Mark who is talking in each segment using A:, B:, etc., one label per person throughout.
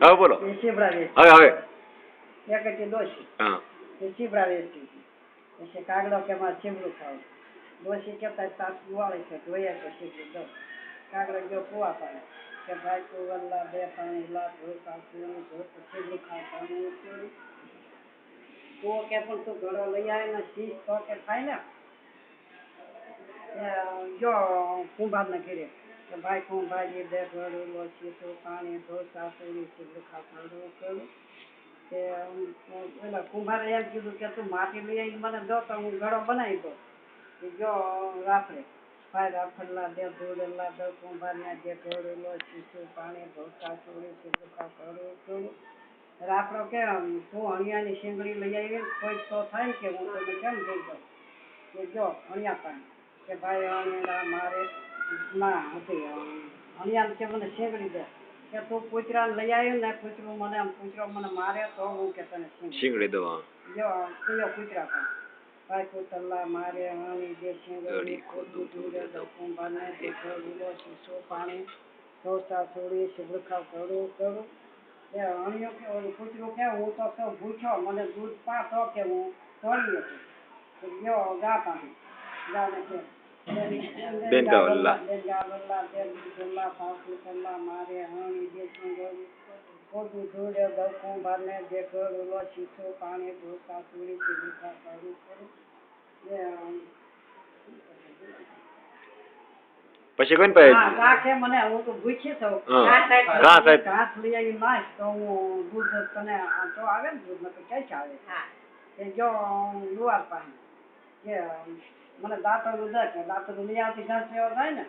A: હા બોલો.
B: એ ચીબડા વેચી.
A: હવે
B: એક હતી ડોશી.
A: હા.
B: એ ચીબડા વેચતી હતી. પછી કાગડો કે મારે ચીબડું ખાવું. ડોશી કહેતા સાસ વાળી છે જોઈએ તો ચીબડું દઉં. કાગડો ગયો કુવા પાડે કે ભાઈ તું વલ્લા બે પાણી લાખ હોય કાકું ચીબડું ખાવાનું તો કે પણ તું ઘડો લઈ આવે ને શીશ તો કે થાય ને જો કુંભારને ઘેરે કે ભાઈ કુંભારી બે ઘડું શીશું પાણી ઢોસા પૂરી ચીબડું ખાવાનું કરું કે પેલા કુંભારે એમ કીધું કે તું માટી લઈ આવી મને દો તો હું ઘડો બનાવી દઉં જો રાત્રે ભાઈ રાફરલા દે ધોળેલા દો કુંભારને જે ઘડું શીશું પાણી ઢોસા પૂરી ચીબડું ખાવાનું કરું રાપડો કે તું અણિયાની શીંગડી લઈ આવી કોઈ તો થાય કે હું તને કેમ જઈ દઉં કે જો અણિયા પાણી કે ભાઈ અણિયા મારે ના હતી અણિયાને કે મને શીંગડી દે કે તું કૂતરાને લઈ આવ્યું ને કૂતરું મને કૂતરો મને મારે તો હું કે તને
A: શીંગડી દો
B: જો કયો કૂતરા પણ ભાઈ કૂતરલા મારે અણી જે શીંગડી ખોટું દૂરે કુંભારને જે ઘડુલો શીશો પાણી ઢોસા છોડી શીબડું કરું કરું એ અણિયો કે ઓલું કૂતરું કે હું તો સૌ ભૂખ્યો મને દૂધ પા તો કે હું તોડી હતું ગયો ગા પાણી ગાને કે
A: બેન ગાવલ્લા
B: મારે હણી જે શીંગડી ખોટું ધોળે દઉં કુંભારને જે ઘડુલો શીશો પાણી ઢોસા છોડી શીબડું કરું કરું
A: પછી કોણ પાસે
B: રાખે મને હું તો ભૂખી છું ઘાસ લઈ આવી નાખ તો હું દૂધ તને તો આવે ને દૂધ તો ક્યાંય આવે કે જો લુવાર પાસે કે મને દાંતરડું દે કે દાંતરડું લઈ આવતી ઘાસ લેવા જાય ને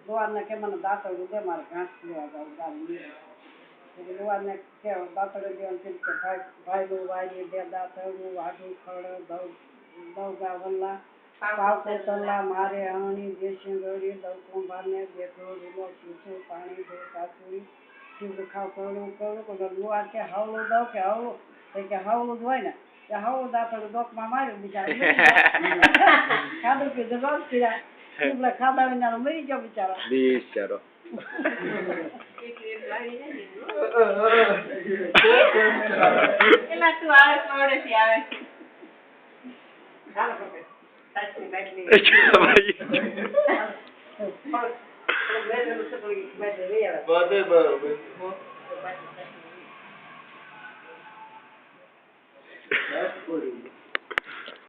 B: લુવારને કે મને દાંતરડું દે મારે ઘાસ લેવા જાય લુવારને કે દાંતરડું દેવાનું કે ભાઈનું વાયરી દે દાંતરડું વાઢું ખડ દઉ ગા વલ્લા પાવકોતરલા મારે હણી જે શીંગડી દઉં કુંભારને જે ઘડુલો શીશું પાણી ઢોસા છોડી શીબડું કરું કરું લુવાર કે હવલું દઉં કે હવલું કે હવલું જ હોય ને કે હવલું દાંતરડું ડોકમાં માર્યું બિચારું ખાધું પીધું રોજ પીડા શીબડા ખાધા વિના મરી ગયો બિચારો
A: બિચારો
C: એલા તું આવે મોડેથી આવે
B: ચાલો પકડ સાચી બાટલી